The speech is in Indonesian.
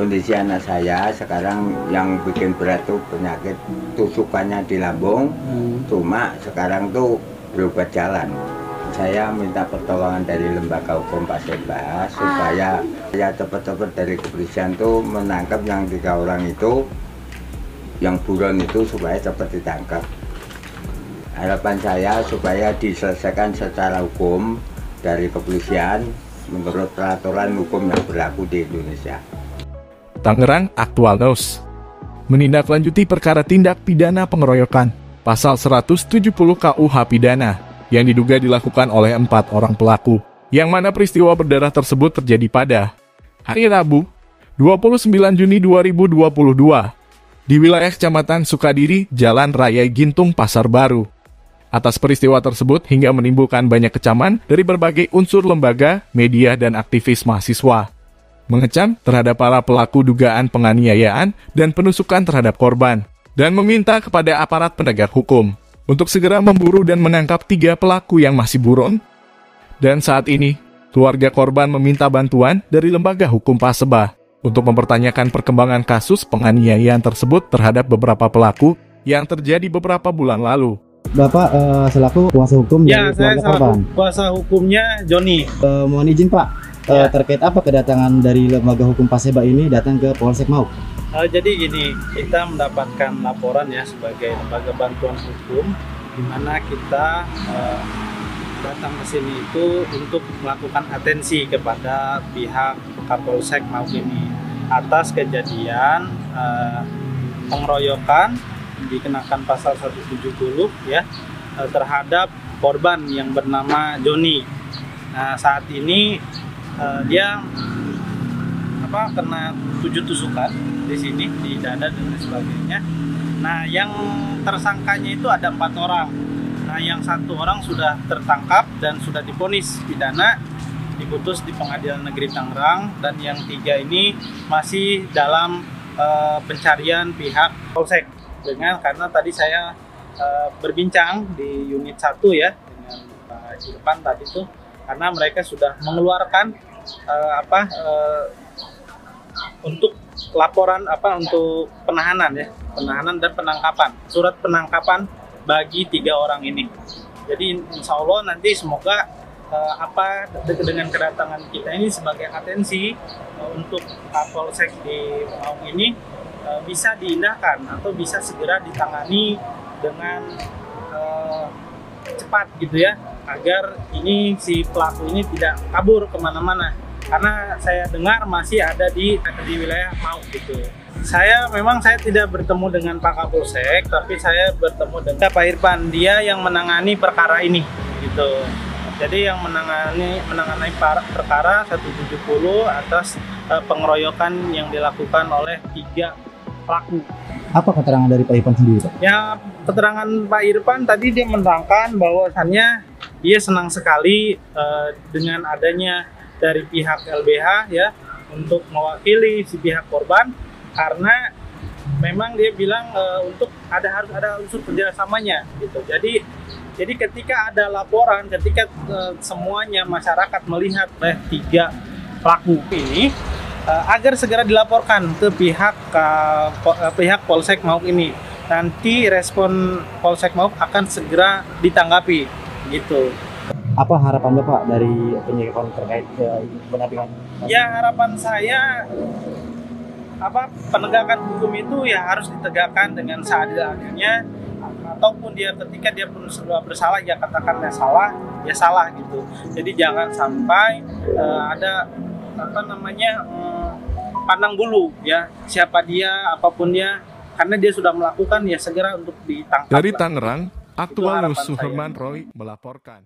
kondisi anak saya sekarang yang bikin berat tuh penyakit tusukannya di lambung. Cuma sekarang tuh berobat jalan. Saya minta pertolongan dari lembaga hukum Paseba supaya saya cepat-cepat dari kepolisian tuh menangkap yang 3 orang itu, yang buron itu, supaya cepat ditangkap. Harapan saya supaya diselesaikan secara hukum dari kepolisian menurut peraturan hukum yang berlaku di Indonesia. Tangerang Aktual News menindaklanjuti perkara tindak pidana pengeroyokan pasal 170 KUH Pidana yang diduga dilakukan oleh 4 orang pelaku, yang mana peristiwa berdarah tersebut terjadi pada hari Rabu 29 Juni 2022 di wilayah Kecamatan Sukadiri, Jalan Raya Gintung, Pasar Baru. Atas peristiwa tersebut hingga menimbulkan banyak kecaman dari berbagai unsur lembaga, media, dan aktivis mahasiswa, mengecam terhadap para pelaku dugaan penganiayaan dan penusukan terhadap korban, dan meminta kepada aparat penegak hukum untuk segera memburu dan menangkap 3 pelaku yang masih buron. Dan saat ini, keluarga korban meminta bantuan dari lembaga hukum Paseba untuk mempertanyakan perkembangan kasus penganiayaan tersebut terhadap beberapa pelaku yang terjadi beberapa bulan lalu. Bapak selaku kuasa hukum ya, dari saya keluarga korban. Kuasa hukumnya Joni. Mohon izin Pak, terkait apa kedatangan dari lembaga hukum Paseba ini datang ke Polsek Mauk? Jadi gini, kita mendapatkan laporan ya sebagai lembaga bantuan hukum, di mana kita datang ke sini itu untuk melakukan atensi kepada pihak Kapolsek Mauk ini atas kejadian pengeroyokan dikenakan pasal 170 ya terhadap korban yang bernama Joni. Nah, saat ini dia kena 7 tusukan di sini, di dada dan sebagainya. Nah, yang tersangkanya itu ada 4 orang. Nah, yang 1 orang sudah tertangkap dan sudah divonis pidana, diputus di Pengadilan Negeri Tangerang, dan yang 3 ini masih dalam pencarian pihak Polsek. Karena tadi saya berbincang di unit 1 ya dengan Pak Irfan tadi tuh, karena mereka sudah mengeluarkan untuk laporan untuk penahanan ya, penahanan dan penangkapan, surat penangkapan bagi 3 orang ini. Jadi insya Allah nanti semoga dengan kedatangan kita ini sebagai atensi untuk Kapolsek di Mauk ini bisa diindahkan atau bisa segera ditangani dengan cepat gitu ya, agar ini si pelaku ini tidak kabur kemana-mana, karena saya dengar masih ada di wilayah Mauk gitu. Saya tidak bertemu dengan Pak Kapolsek, tapi saya bertemu dengan Pak Irfan, dia yang menangani perkara ini gitu. Jadi yang menangani perkara 170 atas pengeroyokan yang dilakukan oleh 3 pelaku. Apa keterangan dari Pak Irfan sendiri, Pak? Ya, keterangan Pak Irfan tadi dia menerangkan bahwasannya dia senang sekali dengan adanya dari pihak LBH ya untuk mewakili si pihak korban, karena memang dia bilang untuk harus ada unsur kerjasamanya gitu. Jadi ketika ada laporan, ketika semuanya masyarakat melihat 3 pelaku ini, agar segera dilaporkan ke pihak Polsek Mauk ini. Nanti respon Polsek Mauk akan segera ditanggapi gitu. Apa harapan Bapak dari penyelidikan terkait pendampingan? Ya, harapan saya penegakan hukum itu ya harus ditegakkan dengan seadil-adilnya, ataupun ketika dia pun sudah bersalah ya katakannya salah, ya salah gitu. Jadi jangan sampai ada pandang bulu ya, siapa dia, apapun dia, karena dia sudah melakukan ya segera untuk ditangkap. Dari Tangerang, Aktual News, Suherman Roy melaporkan.